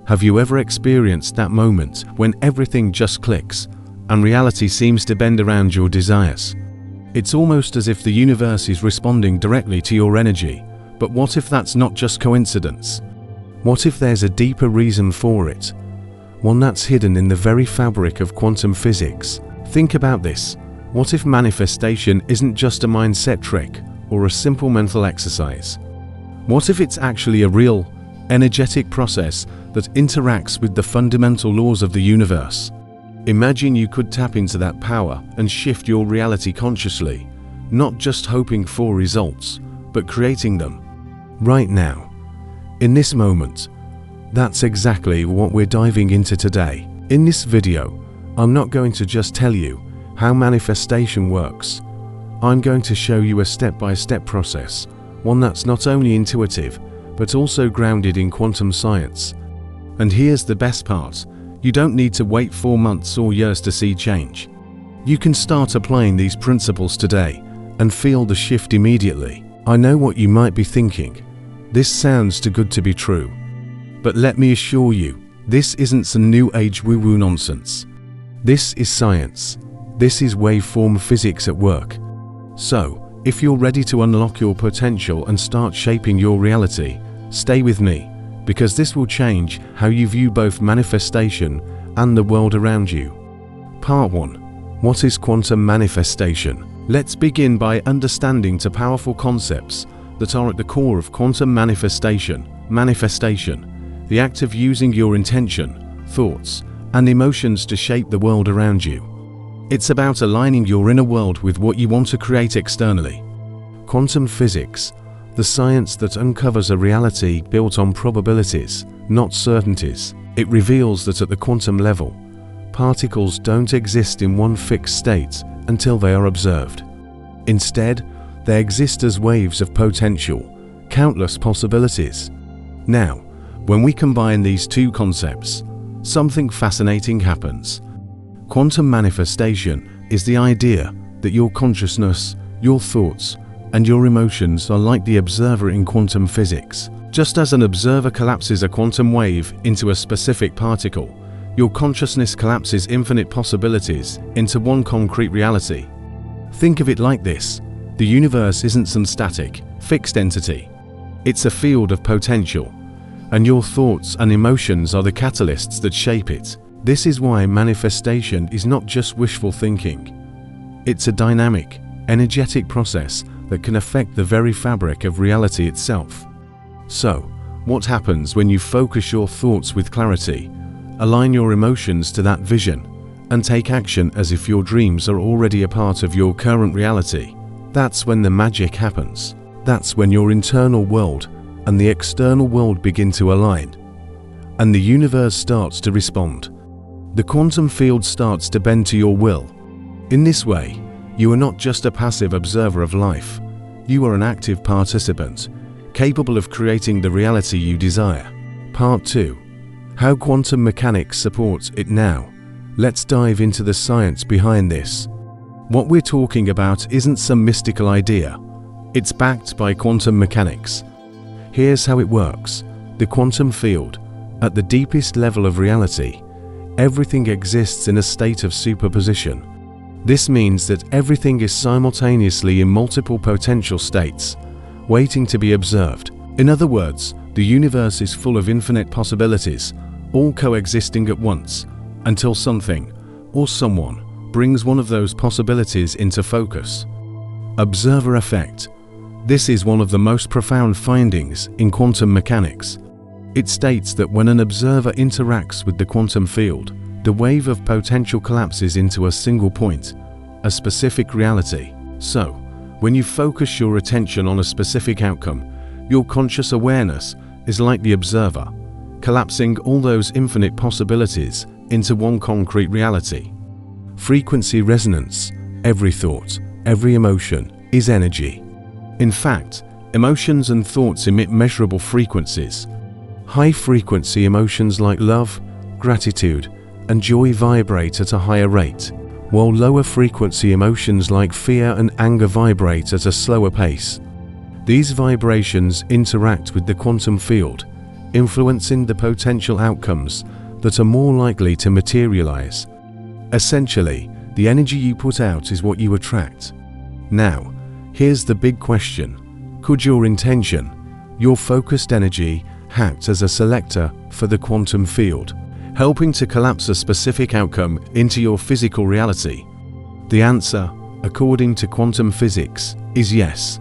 Have you ever experienced that moment when everything just clicks and reality seems to bend around your desires? It's almost as if the universe is responding directly to your energy. But what if that's not just coincidence? What if there's a deeper reason for it? One that's hidden in the very fabric of quantum physics. Think about this. What if manifestation isn't just a mindset trick or a simple mental exercise? What if it's actually a real, energetic process that interacts with the fundamental laws of the universe? Imagine you could tap into that power and shift your reality consciously, not just hoping for results, but creating them. Right now, in this moment. That's exactly what we're diving into today. In this video, I'm not going to just tell you how manifestation works. I'm going to show you a step-by-step process, one that's not only intuitive, but also grounded in quantum science. And here's the best part, you don't need to wait 4 months or years to see change. You can start applying these principles today and feel the shift immediately. I know what you might be thinking. This sounds too good to be true. But let me assure you, this isn't some new age woo-woo nonsense. This is science. This is waveform physics at work. So, if you're ready to unlock your potential and start shaping your reality, stay with me, because this will change how you view both manifestation and the world around you. Part 1. What is quantum manifestation? Let's begin by understanding two powerful concepts that are at the core of quantum manifestation. Manifestation, the act of using your intention, thoughts, and emotions to shape the world around you. It's about aligning your inner world with what you want to create externally. Quantum physics, the science that uncovers a reality built on probabilities, not certainties. It reveals that at the quantum level, particles don't exist in one fixed state until they are observed. Instead, they exist as waves of potential, countless possibilities. Now, when we combine these two concepts, something fascinating happens. Quantum manifestation is the idea that your consciousness, your thoughts, and your emotions are like the observer in quantum physics. Just as an observer collapses a quantum wave into a specific particle, your consciousness collapses infinite possibilities into one concrete reality. Think of it like this. The universe isn't some static, fixed entity. It's a field of potential, and your thoughts and emotions are the catalysts that shape it. This is why manifestation is not just wishful thinking. It's a dynamic, energetic process that can affect the very fabric of reality itself. So, what happens when you focus your thoughts with clarity, align your emotions to that vision, and take action as if your dreams are already a part of your current reality? That's when the magic happens. That's when your internal world and the external world begin to align, and the universe starts to respond. The quantum field starts to bend to your will. In this way, you are not just a passive observer of life. You are an active participant, capable of creating the reality you desire. Part 2. How quantum mechanics supports it. Now, let's dive into the science behind this. What we're talking about isn't some mystical idea. It's backed by quantum mechanics. Here's how it works. The quantum field, at the deepest level of reality, everything exists in a state of superposition. This means that everything is simultaneously in multiple potential states, waiting to be observed. In other words, the universe is full of infinite possibilities, all coexisting at once, until something, or someone, brings one of those possibilities into focus. Observer effect. This is one of the most profound findings in quantum mechanics. It states that when an observer interacts with the quantum field, the wave of potential collapses into a single point, a specific reality. So, when you focus your attention on a specific outcome, your conscious awareness is like the observer, collapsing all those infinite possibilities into one concrete reality. Frequency resonance. Every thought, every emotion is energy. In fact, emotions and thoughts emit measurable frequencies. High-frequency emotions like love, gratitude, and joy vibrate at a higher rate, while lower-frequency emotions like fear and anger vibrate at a slower pace. These vibrations interact with the quantum field, influencing the potential outcomes that are more likely to materialize. Essentially, the energy you put out is what you attract. Now, here's the big question. Could your intention, your focused energy, act as a selector for the quantum field, helping to collapse a specific outcome into your physical reality? The answer, according to quantum physics, is yes.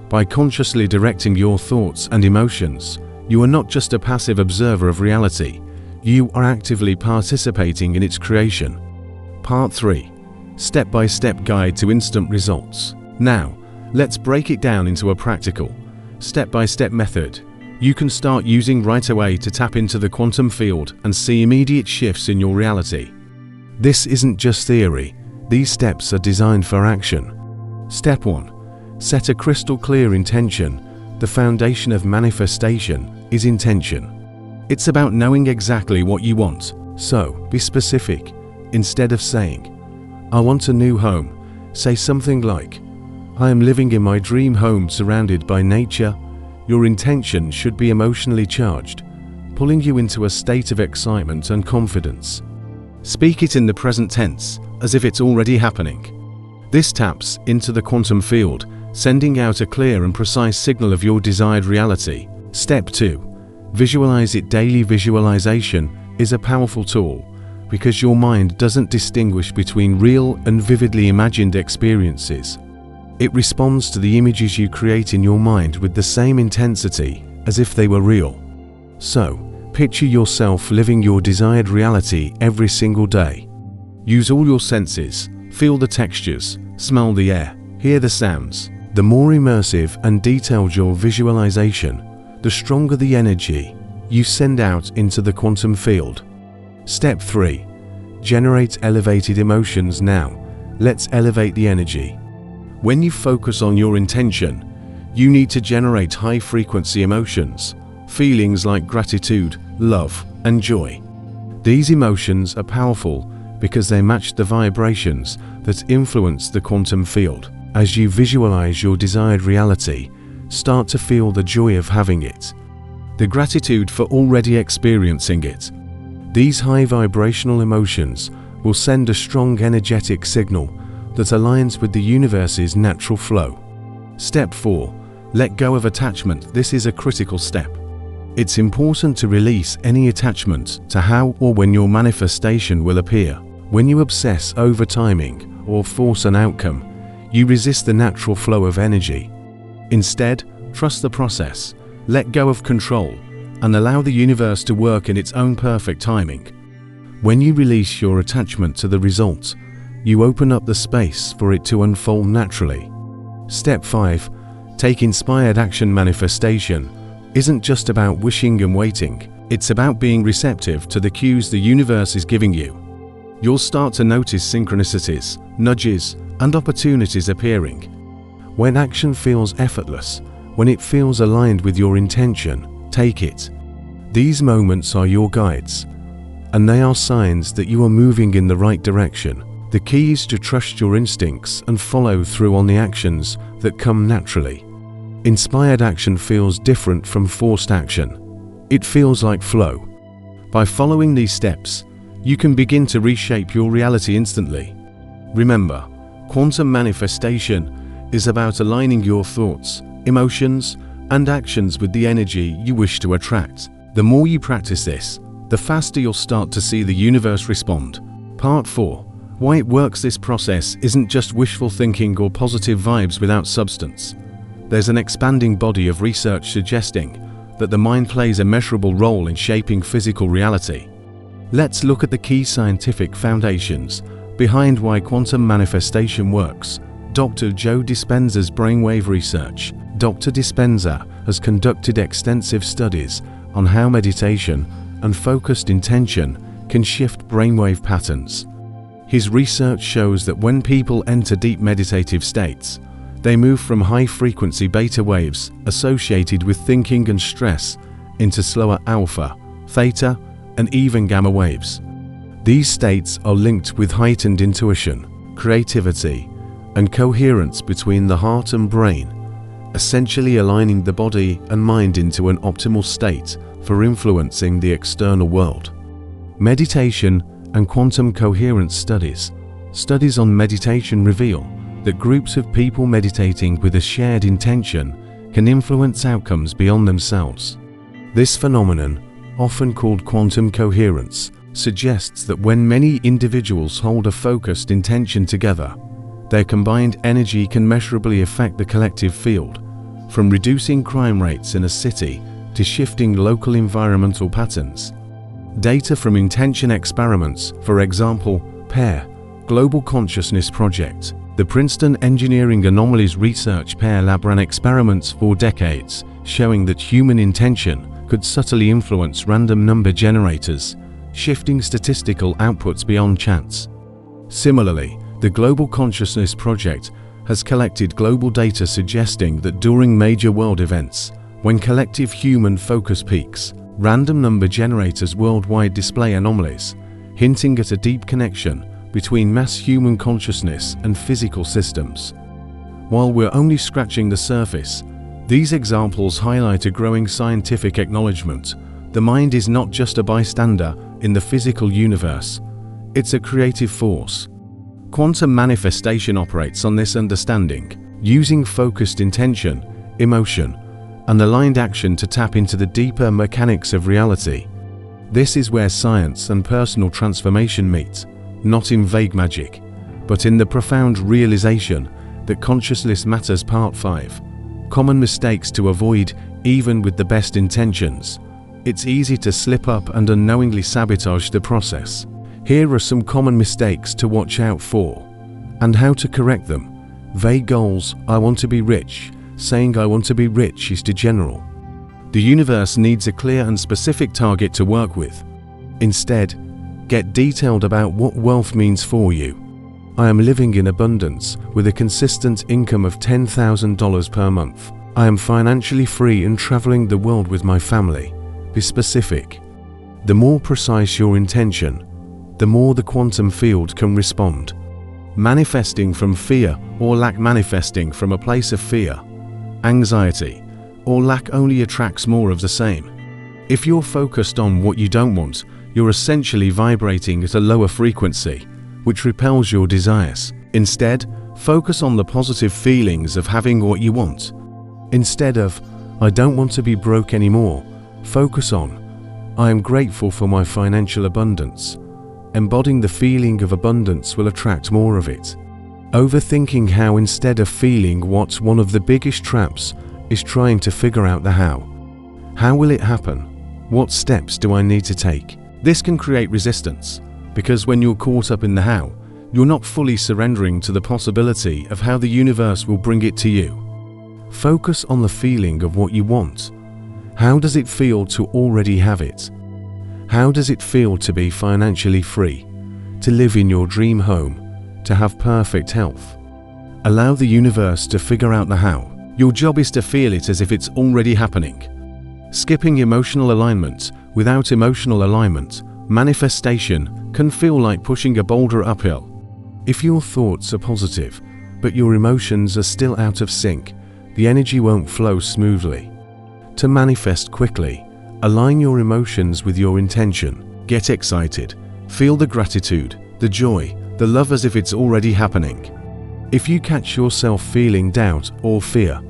By consciously directing your thoughts and emotions, you are not just a passive observer of reality, you are actively participating in its creation. Part 3. Step-by-step guide to instant results. Now, let's break it down into a practical, step-by-step method you can start using right away to tap into the quantum field and see immediate shifts in your reality. This isn't just theory, these steps are designed for action. Step 1. Set a crystal clear intention. The foundation of manifestation is intention. It's about knowing exactly what you want, so be specific. Instead of saying, "I want a new home," say something like, "I am living in my dream home surrounded by nature." Your intention should be emotionally charged, pulling you into a state of excitement and confidence. Speak it in the present tense, as if it's already happening. This taps into the quantum field, sending out a clear and precise signal of your desired reality. Step 2. Visualize it daily. Visualization is a powerful tool because your mind doesn't distinguish between real and vividly imagined experiences. It responds to the images you create in your mind with the same intensity as if they were real. So, picture yourself living your desired reality every single day. Use all your senses, feel the textures, smell the air, hear the sounds. The more immersive and detailed your visualization, the stronger the energy you send out into the quantum field. Step 3. Generate elevated emotions. Now, let's elevate the energy. When you focus on your intention, you need to generate high-frequency emotions, feelings like gratitude, love, and joy. These emotions are powerful because they match the vibrations that influence the quantum field. As you visualize your desired reality, start to feel the joy of having it, the gratitude for already experiencing it. These high vibrational emotions will send a strong energetic signal that aligns with the universe's natural flow. Step 4. Let go of attachment. This is a critical step. It's important to release any attachment to how or when your manifestation will appear. When you obsess over timing or force an outcome, you resist the natural flow of energy. Instead, trust the process, let go of control, and allow the universe to work in its own perfect timing. When you release your attachment to the result, you open up the space for it to unfold naturally. Step 5. Take inspired action. Manifestation isn't just about wishing and waiting, it's about being receptive to the cues the universe is giving you. You'll start to notice synchronicities, nudges, and opportunities appearing. When action feels effortless, when it feels aligned with your intention, take it. These moments are your guides, and they are signs that you are moving in the right direction. The key is to trust your instincts and follow through on the actions that come naturally. Inspired action feels different from forced action. It feels like flow. By following these steps, you can begin to reshape your reality instantly. Remember, quantum manifestation is about aligning your thoughts, emotions, and actions with the energy you wish to attract. The more you practice this, the faster you'll start to see the universe respond. Part 4. Why it works. This process isn't just wishful thinking or positive vibes without substance. There's an expanding body of research suggesting that the mind plays a measurable role in shaping physical reality. Let's look at the key scientific foundations behind why quantum manifestation works. Dr. Joe Dispenza's brainwave research. Dr. Dispenza has conducted extensive studies on how meditation and focused intention can shift brainwave patterns. His research shows that when people enter deep meditative states, they move from high-frequency beta waves associated with thinking and stress into slower alpha, theta, and even gamma waves. These states are linked with heightened intuition, creativity, and coherence between the heart and brain, essentially aligning the body and mind into an optimal state for influencing the external world. Meditation and quantum coherence studies. Studies on meditation reveal that groups of people meditating with a shared intention can influence outcomes beyond themselves. This phenomenon, often called quantum coherence, suggests that when many individuals hold a focused intention together, their combined energy can measurably affect the collective field, from reducing crime rates in a city to shifting local environmental patterns. Data from intention experiments, for example, PEAR, Global Consciousness Project, the Princeton Engineering Anomalies Research PEAR Lab ran experiments for decades, showing that human intention could subtly influence random number generators, shifting statistical outputs beyond chance. Similarly, the Global Consciousness Project has collected global data suggesting that during major world events, when collective human focus peaks, random number generators worldwide display anomalies, hinting at a deep connection between mass human consciousness and physical systems. While we're only scratching the surface, these examples highlight a growing scientific acknowledgement. The mind is not just a bystander in the physical universe, it's a creative force. Quantum manifestation operates on this understanding, using focused intention, emotion, and aligned action to tap into the deeper mechanics of reality. This is where science and personal transformation meet, not in vague magic, but in the profound realization that consciousness matters. Part 5. Common mistakes to avoid, even with the best intentions. It's easy to slip up and unknowingly sabotage the process. Here are some common mistakes to watch out for, and how to correct them. Vague goals. I want to be rich. Saying I want to be rich is too general. The universe needs a clear and specific target to work with. Instead, get detailed about what wealth means for you. I am living in abundance with a consistent income of $10,000 per month. I am financially free and traveling the world with my family. Be specific. The more precise your intention, the more the quantum field can respond. Manifesting from fear or lack. Manifesting from a place of fear, anxiety, or lack only attracts more of the same. If you're focused on what you don't want, you're essentially vibrating at a lower frequency, which repels your desires. Instead, focus on the positive feelings of having what you want. Instead of, I don't want to be broke anymore, focus on, I am grateful for my financial abundance. Embodying the feeling of abundance will attract more of it. Overthinking how instead of feeling what. One of the biggest traps is trying to figure out the how. How will it happen? What steps do I need to take? This can create resistance, because when you're caught up in the how, you're not fully surrendering to the possibility of how the universe will bring it to you. Focus on the feeling of what you want. How does it feel to already have it? How does it feel to be financially free, to live in your dream home, to have perfect health? Allow the universe to figure out the how. Your job is to feel it as if it's already happening. Skipping emotional alignment. Without emotional alignment, manifestation can feel like pushing a boulder uphill. If your thoughts are positive, but your emotions are still out of sync, the energy won't flow smoothly. To manifest quickly, align your emotions with your intention. Get excited. Feel the gratitude, the joy, the love as if it's already happening. If you catch yourself feeling doubt or fear,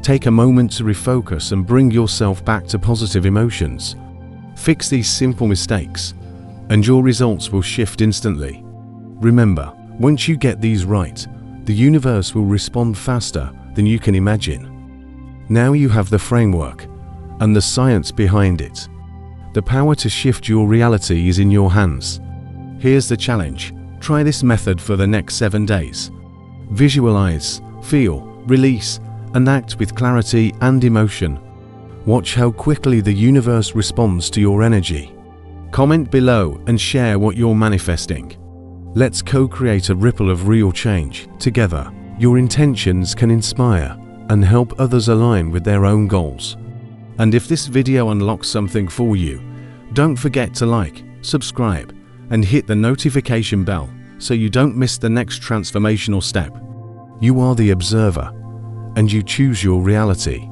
take a moment to refocus and bring yourself back to positive emotions. Fix these simple mistakes, and your results will shift instantly. Remember, once you get these right, the universe will respond faster than you can imagine. Now you have the framework and the science behind it. The power to shift your reality is in your hands. Here's the challenge. Try this method for the next 7 days. Visualize, feel, release, and act with clarity and emotion. Watch how quickly the universe responds to your energy. Comment below and share what you're manifesting. Let's co-create a ripple of real change together. Your intentions can inspire and help others align with their own goals. And if this video unlocks something for you, don't forget to like, subscribe, and hit the notification bell so you don't miss the next transformational step. You are the observer, and you choose your reality.